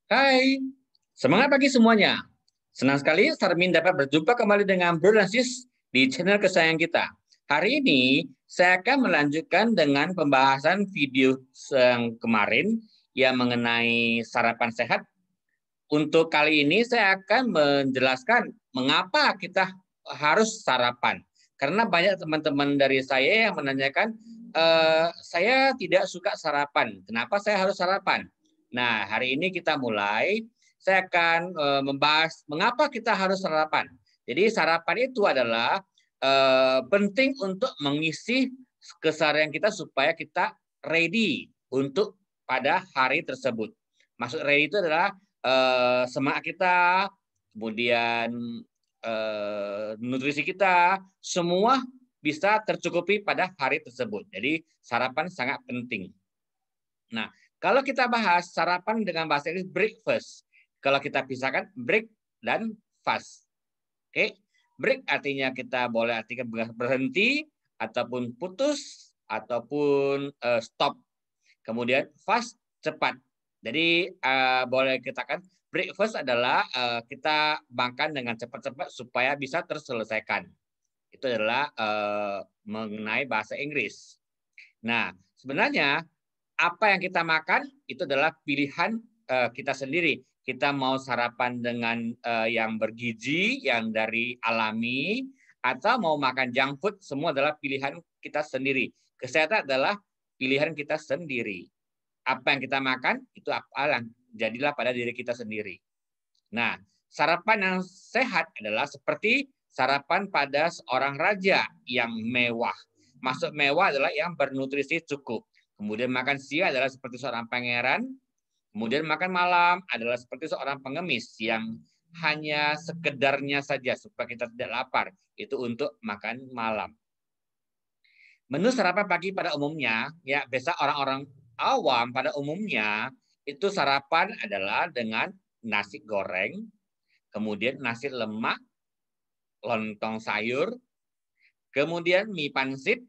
Hai, semangat pagi semuanya. Senang sekali Sarmin dapat berjumpa kembali dengan Bro dan Sis di channel kesayangan kita. Hari ini saya akan melanjutkan dengan pembahasan video yang kemarin yang mengenai sarapan sehat. Untuk kali ini saya akan menjelaskan mengapa kita harus sarapan. Karena banyak teman-teman dari saya yang menanyakan, saya tidak suka sarapan. Kenapa saya harus sarapan? Nah, hari ini kita mulai. Saya akan membahas mengapa kita harus sarapan. Jadi sarapan itu adalah penting untuk mengisi keseharian kita supaya kita ready untuk pada hari tersebut. Maksud ready itu adalah semangat kita, kemudian nutrisi kita, semua bisa tercukupi pada hari tersebut. Jadi sarapan sangat penting. Nah, kalau kita bahas sarapan dengan bahasa Inggris breakfast. Kalau kita pisahkan break dan fast. Oke, break artinya kita boleh artikan berhenti ataupun putus ataupun stop. Kemudian fast cepat. Jadi boleh kita katakan breakfast adalah kita makan dengan cepat-cepat supaya bisa terselesaikan. Itu adalah mengenai bahasa Inggris. Nah, sebenarnya apa yang kita makan itu adalah pilihan kita sendiri. Kita mau sarapan dengan yang bergizi, yang dari alami, atau mau makan junk food, semua adalah pilihan kita sendiri. Kesehatan adalah pilihan kita sendiri. Apa yang kita makan itu apa jadilah pada diri kita sendiri. Nah, sarapan yang sehat adalah seperti sarapan pada seorang raja yang mewah. Maksud mewah adalah yang bernutrisi cukup. Kemudian makan siang adalah seperti seorang pangeran. Kemudian makan malam adalah seperti seorang pengemis yang hanya sekedarnya saja supaya kita tidak lapar. Itu untuk makan malam. Menu sarapan pagi pada umumnya, ya biasa orang-orang awam pada umumnya itu sarapan adalah dengan nasi goreng, kemudian nasi lemak, lontong sayur, kemudian mie pangsit,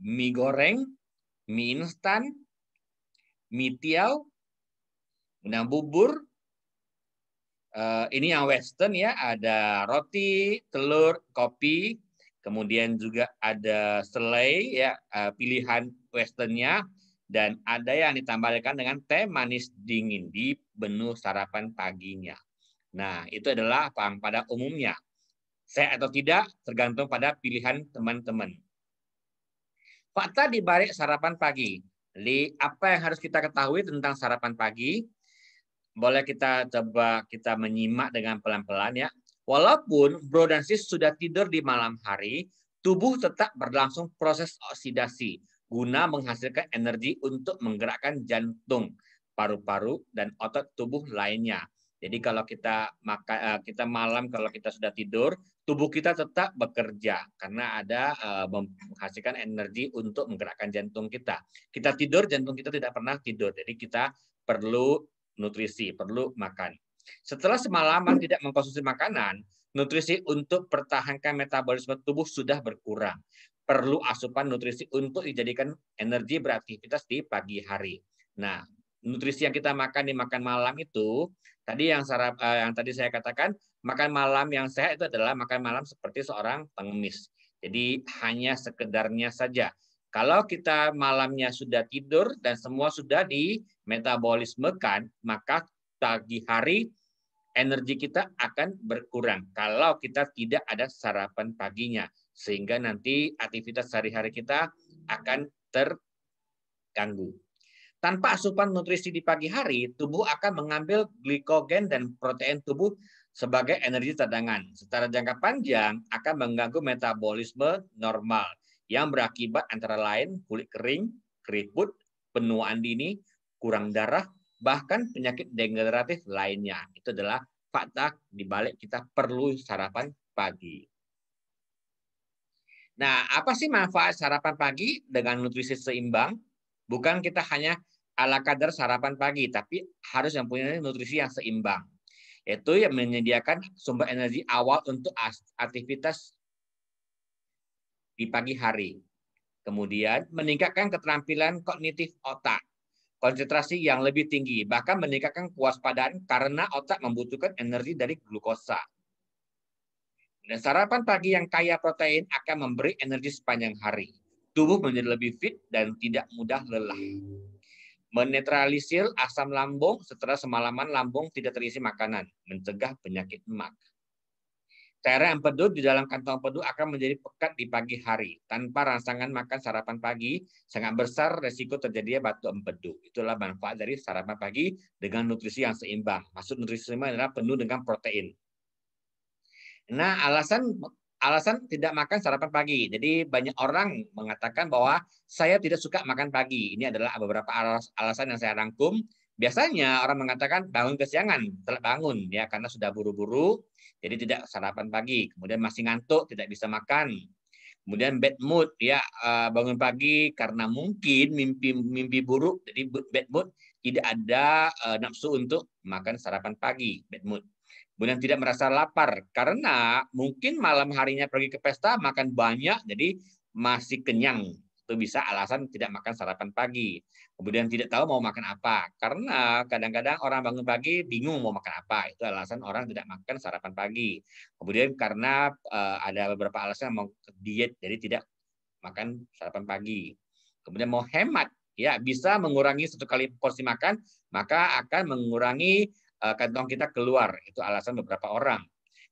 mie goreng, mie instan, mie tiaw, kemudian bubur. Ini yang western ya, ada roti, telur, kopi, kemudian juga ada selai ya, pilihan westernnya, dan ada yang ditambahkan dengan teh manis dingin di menu sarapan paginya. Nah, itu adalah pada umumnya. Sehat atau tidak tergantung pada pilihan teman-teman. Fakta di balik sarapan pagi. Jadi, apa yang harus kita ketahui tentang sarapan pagi? Boleh kita coba kita menyimak dengan pelan-pelan ya. Walaupun bro dan sis sudah tidur di malam hari, tubuh tetap berlangsung proses oksidasi guna menghasilkan energi untuk menggerakkan jantung, paru-paru, dan otot tubuh lainnya. Jadi kalau kita malam kalau kita sudah tidur, tubuh kita tetap bekerja karena ada menghasilkan energi untuk menggerakkan jantung kita. Kita tidur, jantung kita tidak pernah tidur. Jadi kita perlu nutrisi, perlu makan. Setelah semalaman tidak mengkonsumsi makanan, nutrisi untuk pertahankan metabolisme tubuh sudah berkurang. Perlu asupan nutrisi untuk dijadikan energi beraktivitas di pagi hari. Nah, nutrisi yang kita makan di makan malam itu, tadi yang tadi saya katakan, makan malam yang sehat itu adalah makan malam seperti seorang pengemis. Jadi hanya sekedarnya saja. Kalau kita malamnya sudah tidur dan semua sudah dimetabolismekan, maka pagi hari energi kita akan berkurang kalau kita tidak ada sarapan paginya. Sehingga nanti aktivitas sehari-hari kita akan terganggu. Tanpa asupan nutrisi di pagi hari, tubuh akan mengambil glikogen dan protein tubuh sebagai energi cadangan. Secara jangka panjang akan mengganggu metabolisme normal yang berakibat antara lain kulit kering, keriput, penuaan dini, kurang darah, bahkan penyakit degeneratif lainnya. Itu adalah fakta di balik kita perlu sarapan pagi. Nah, apa sih manfaat sarapan pagi dengan nutrisi seimbang? Bukan kita hanya ala kadar sarapan pagi, tapi harus yang punya nutrisi yang seimbang. Yaitu yang menyediakan sumber energi awal untuk aktivitas di pagi hari. Kemudian meningkatkan keterampilan kognitif otak. konsentrasi yang lebih tinggi, bahkan meningkatkan kewaspadaan karena otak membutuhkan energi dari glukosa. Dan sarapan pagi yang kaya protein akan memberi energi sepanjang hari. Tubuh menjadi lebih fit dan tidak mudah lelah. Menetralisir asam lambung setelah semalaman lambung tidak terisi makanan, mencegah penyakit emah. Cairan empedu di dalam kantong empedu akan menjadi pekat di pagi hari. Tanpa rangsangan makan sarapan pagi, sangat besar resiko terjadinya batu empedu. Itulah manfaat dari sarapan pagi dengan nutrisi yang seimbang. Maksud nutrisi seimbang adalah penuh dengan protein. Nah, alasan tidak makan sarapan pagi. Jadi banyak orang mengatakan bahwa saya tidak suka makan pagi. Ini adalah beberapa alasan yang saya rangkum. Biasanya orang mengatakan bangun kesiangan, telat bangun ya karena sudah buru-buru, jadi tidak sarapan pagi. Kemudian masih ngantuk, tidak bisa makan. Kemudian bad mood ya, bangun pagi karena mungkin mimpi buruk, jadi bad mood, tidak ada nafsu untuk makan sarapan pagi, bad mood. Kemudian tidak merasa lapar karena mungkin malam harinya pergi ke pesta makan banyak jadi masih kenyang. Itu bisa alasan tidak makan sarapan pagi. Kemudian tidak tahu mau makan apa karena kadang-kadang orang bangun pagi bingung mau makan apa. Itu alasan orang tidak makan sarapan pagi. Kemudian karena ada beberapa alasan mau diet jadi tidak makan sarapan pagi. Kemudian mau hemat ya bisa mengurangi 1 kali porsi makan maka akan mengurangi kantong kita keluar. Itu alasan beberapa orang.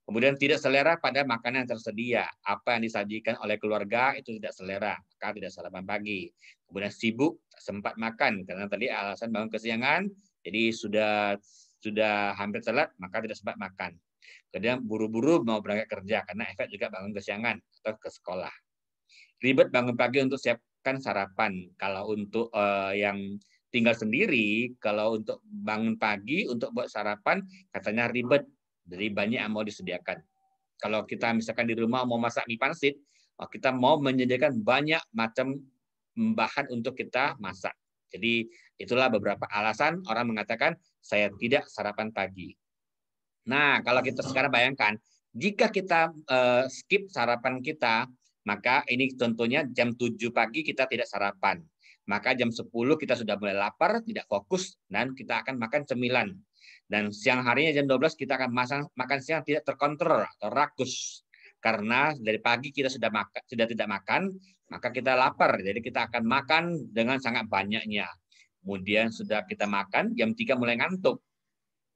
Kemudian tidak selera pada makanan yang tersedia. Apa yang disajikan oleh keluarga itu tidak selera, maka tidak sarapan pagi. Kemudian sibuk, sempat makan karena tadi alasan bangun kesiangan, jadi sudah hampir telat, maka tidak sempat makan. Kemudian buru-buru mau berangkat kerja karena efek juga bangun kesiangan atau ke sekolah. Ribet bangun pagi untuk siapkan sarapan. Kalau untuk yang tinggal sendiri, kalau untuk bangun pagi untuk buat sarapan katanya ribet, jadi banyak yang mau disediakan. Kalau kita misalkan di rumah mau masak mie pangsit, kita mau menyediakan banyak macam bahan untuk kita masak. Jadi itulah beberapa alasan orang mengatakan saya tidak sarapan pagi. Nah, kalau kita sekarang bayangkan, jika kita skip sarapan kita, maka ini tentunya jam 7 pagi kita tidak sarapan. Maka jam 10 kita sudah mulai lapar, tidak fokus, dan kita akan makan cemilan. Dan siang harinya jam 12 kita akan makan siang tidak terkontrol atau rakus. Karena dari pagi kita sudah tidak makan, maka kita lapar. Jadi kita akan makan dengan sangat banyaknya. Kemudian sudah kita makan, jam 3 mulai ngantuk.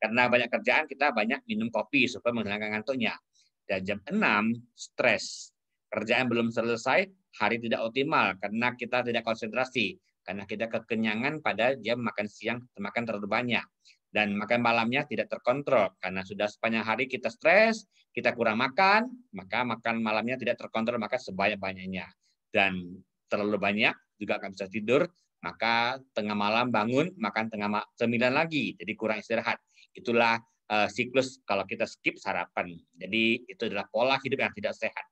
Karena banyak kerjaan kita banyak minum kopi supaya menghilangkan ngantuknya. Dan jam 6 stres. Kerjaan belum selesai, hari tidak optimal karena kita tidak konsentrasi, karena kita kekenyangan pada jam makan siang, makan terlalu banyak. Dan makan malamnya tidak terkontrol, karena sudah sepanjang hari kita stres, kita kurang makan, maka makan malamnya tidak terkontrol, maka sebanyak-banyaknya. Dan terlalu banyak, juga akan bisa tidur, maka tengah malam bangun, makan tengah cemilan lagi, jadi kurang istirahat. Itulah siklus kalau kita skip sarapan. Jadi itu adalah pola hidup yang tidak sehat.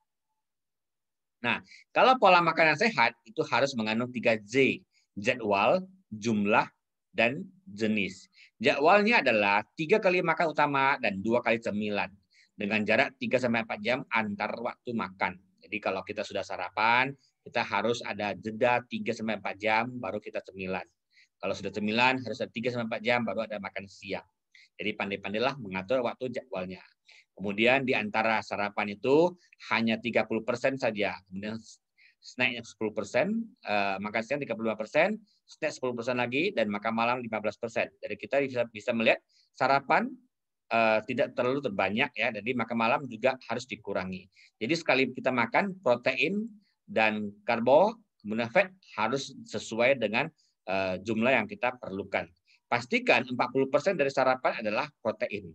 Nah, kalau pola makan yang sehat itu harus mengandung 3J, jadwal, jumlah, dan jenis. Jadwalnya adalah 3 kali makan utama dan 2 kali cemilan dengan jarak 3-4 jam antar waktu makan. Jadi kalau kita sudah sarapan, kita harus ada jeda 3-4 jam baru kita cemilan. Kalau sudah cemilan harus ada 3-4 jam baru ada makan siang. Jadi pandai-pandailah mengatur waktu jadwalnya. Kemudian di antara sarapan itu hanya 30% saja. Kemudian snacknya 10%, makan siang 35%, snack 10% lagi, dan makan malam 15%. Jadi kita bisa melihat sarapan tidak terlalu terbanyak ya. Jadi makan malam juga harus dikurangi. Jadi sekali kita makan protein dan karbo, kemudian fat harus sesuai dengan jumlah yang kita perlukan. Pastikan 40% dari sarapan adalah protein.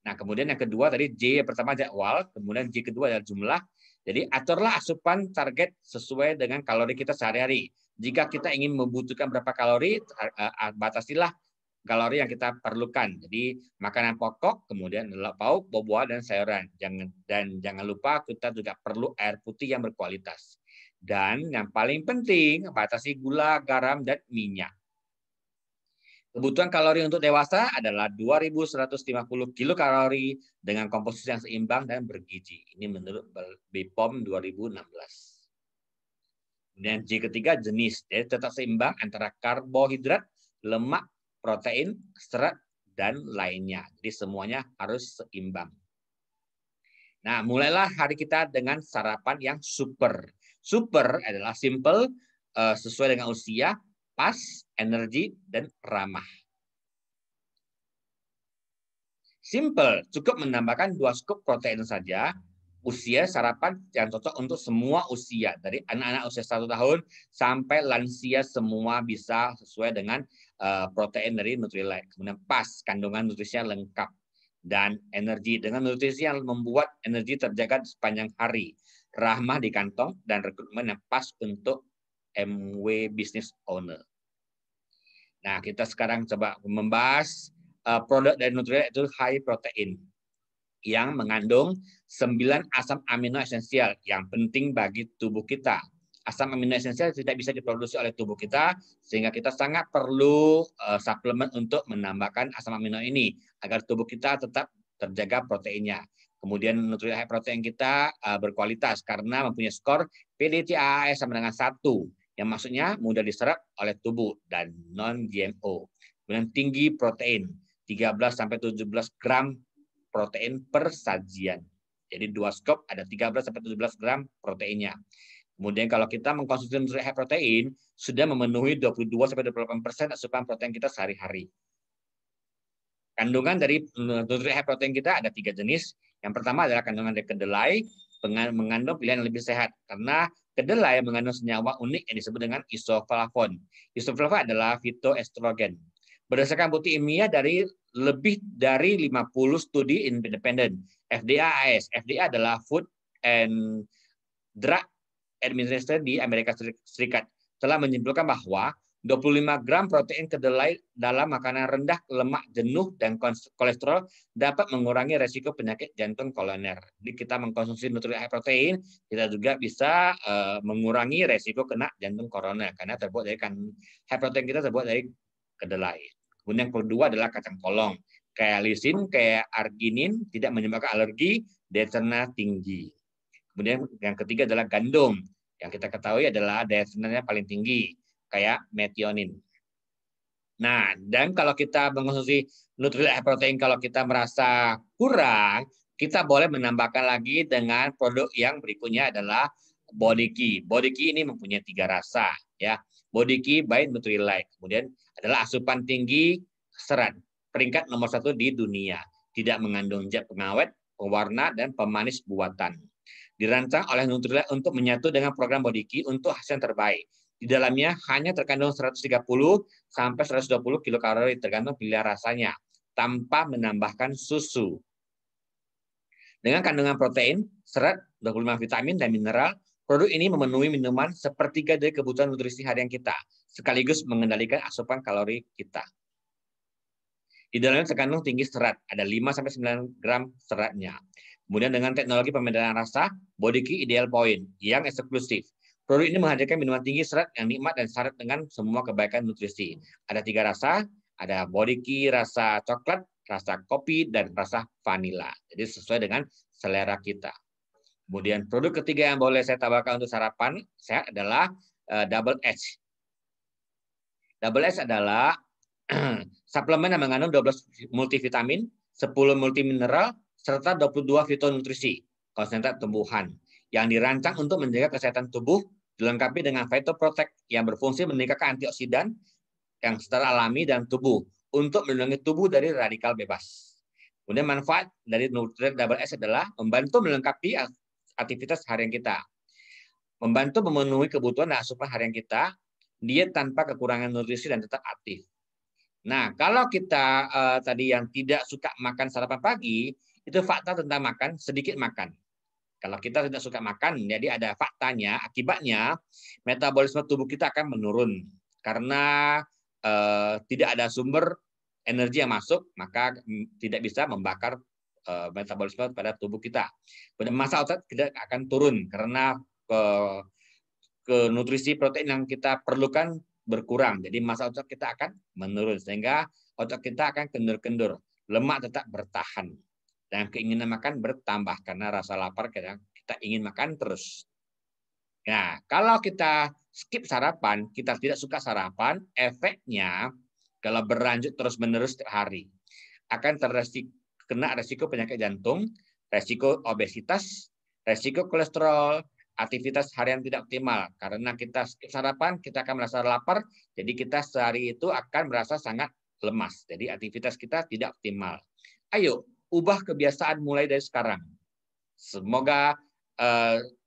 Nah, kemudian yang kedua tadi J yang pertama jadwal, kemudian J kedua adalah jumlah. Jadi aturlah asupan target sesuai dengan kalori kita sehari-hari. Jika kita ingin membutuhkan berapa kalori, batasilah kalori yang kita perlukan. Jadi makanan pokok, kemudian lauk, buah dan sayuran. Jangan lupa kita juga perlu air putih yang berkualitas. Dan yang paling penting batasi gula, garam, dan minyak. Kebutuhan kalori untuk dewasa adalah 2.150 kilokalori dengan komposisi yang seimbang dan bergizi. Ini menurut BPOM 2016. Kemudian J ketiga jenis, jadi tetap seimbang antara karbohidrat, lemak, protein, serat, dan lainnya. Jadi semuanya harus seimbang. Nah, mulailah hari kita dengan sarapan yang super. Super adalah simple, sesuai dengan usia, pas, energi, dan ramah. Simple, cukup menambahkan 2 scoop protein saja. Usia sarapan yang cocok untuk semua usia, dari anak-anak usia 1 tahun sampai lansia, semua bisa sesuai dengan protein dari Nutrilite. Kemudian pas, kandungan nutrisinya lengkap, dan energi dengan nutrisi yang membuat energi terjaga sepanjang hari, ramah di kantong, dan rekrutmen yang pas untuk MW business owner. Nah, kita sekarang coba membahas produk dari Nutrilite itu high protein yang mengandung 9 asam amino esensial yang penting bagi tubuh kita. Asam amino esensial tidak bisa diproduksi oleh tubuh kita, sehingga kita sangat perlu suplemen untuk menambahkan asam amino ini agar tubuh kita tetap terjaga proteinnya. Kemudian Nutrilite high protein kita berkualitas karena mempunyai skor PDCAAS sama dengan 1, yang maksudnya mudah diserap oleh tubuh dan non-GMO. Kemudian tinggi protein, 13-17 gram protein per sajian. Jadi 2 scoop ada 13-17 gram proteinnya. Kemudian kalau kita mengkonsumsi Nutrilite high protein, sudah memenuhi 22-28% asupan protein kita sehari-hari. Kandungan dari Nutrilite high protein kita ada 3 jenis. Yang pertama adalah kandungan dari kedelai, mengandung pilihan yang lebih sehat. Karena kedelai mengandung senyawa unik yang disebut dengan isoflavon. Isoflavon adalah fitoestrogen. Berdasarkan bukti ilmiah dari lebih dari 50 studi independen, FDA-AS. FDA adalah Food and Drug Administration di Amerika Serikat, telah menyimpulkan bahwa 25 gram protein kedelai dalam makanan rendah lemak jenuh dan kolesterol dapat mengurangi resiko penyakit jantung koroner. Jadi kita mengkonsumsi Nutrilite high protein, kita juga bisa mengurangi resiko kena jantung koroner karena terbuat dari high protein kita terbuat dari kedelai. Kemudian yang kedua adalah kacang polong. Kayak lisin, kayak arginin, tidak menyebabkan alergi, daya tinggi. Kemudian yang ketiga adalah gandum. Yang kita ketahui adalah daya tahannya paling tinggi, kayak metionin. Nah, dan kalau kita mengkonsumsi Nutrilite protein, kalau kita merasa kurang, kita boleh menambahkan lagi dengan produk yang berikutnya adalah Body Key. Body Key ini mempunyai 3 rasa, ya. Body Key by Nutrilite. Kemudian adalah asupan tinggi serat, peringkat nomor 1 di dunia. Tidak mengandung zat pengawet, pewarna, dan pemanis buatan. Dirancang oleh Nutrilite untuk menyatu dengan program Body Key untuk hasil yang terbaik. Di dalamnya hanya terkandung 130 sampai 120 kilokalori tergantung pilihan rasanya, tanpa menambahkan susu. Dengan kandungan protein, serat, 25 vitamin, dan mineral, produk ini memenuhi minuman sepertiga dari kebutuhan nutrisi harian kita, sekaligus mengendalikan asupan kalori kita. Di dalamnya terkandung tinggi serat, ada 5-9 gram seratnya. Kemudian dengan teknologi pemedanan rasa, Body Key Ideal Point, yang eksklusif. Produk ini menghadirkan minuman tinggi serat yang nikmat dan syarat dengan semua kebaikan nutrisi. Ada 3 rasa, ada Body Key rasa coklat, rasa kopi, dan rasa vanila. Jadi sesuai dengan selera kita. Kemudian produk ketiga yang boleh saya tambahkan untuk sarapan sehat adalah Double H. Double H adalah suplemen yang mengandung 12 multivitamin, 10 multimineral, serta 22 fitonutrisi, konsentrat tumbuhan, yang dirancang untuk menjaga kesehatan tubuh, dilengkapi dengan Phytoprotect yang berfungsi meningkatkan antioksidan yang secara alami dalam tubuh, untuk melindungi tubuh dari radikal bebas. Kemudian manfaat dari Nutrilite Double S adalah membantu melengkapi aktivitas harian kita, membantu memenuhi kebutuhan dan asupan harian kita, diet tanpa kekurangan nutrisi dan tetap aktif. Nah, kalau kita tadi yang tidak suka makan sarapan pagi, itu fakta tentang makan, sedikit makan. Kalau kita tidak suka makan, jadi ada faktanya, akibatnya metabolisme tubuh kita akan menurun. Karena tidak ada sumber energi yang masuk, maka tidak bisa membakar metabolisme pada tubuh kita. Massa otot tidak akan turun karena ke nutrisi protein yang kita perlukan berkurang. Jadi massa otot kita akan menurun sehingga otot kita akan kendur-kendur. Lemak tetap bertahan dan keinginan makan bertambah karena rasa lapar kita ingin makan terus. Nah, kalau kita skip sarapan, kita tidak suka sarapan, efeknya kalau berlanjut terus-menerus setiap hari akan kena resiko penyakit jantung, resiko obesitas, resiko kolesterol, aktivitas harian tidak optimal. Karena kita skip sarapan, kita akan merasa lapar, jadi kita sehari itu akan merasa sangat lemas. Jadi aktivitas kita tidak optimal. Ayo, ubah kebiasaan mulai dari sekarang. Semoga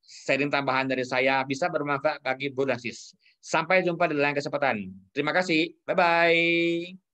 sharing tambahan dari saya bisa bermanfaat bagi Bro dan Sis. Sampai jumpa di lain kesempatan. Terima kasih. Bye-bye.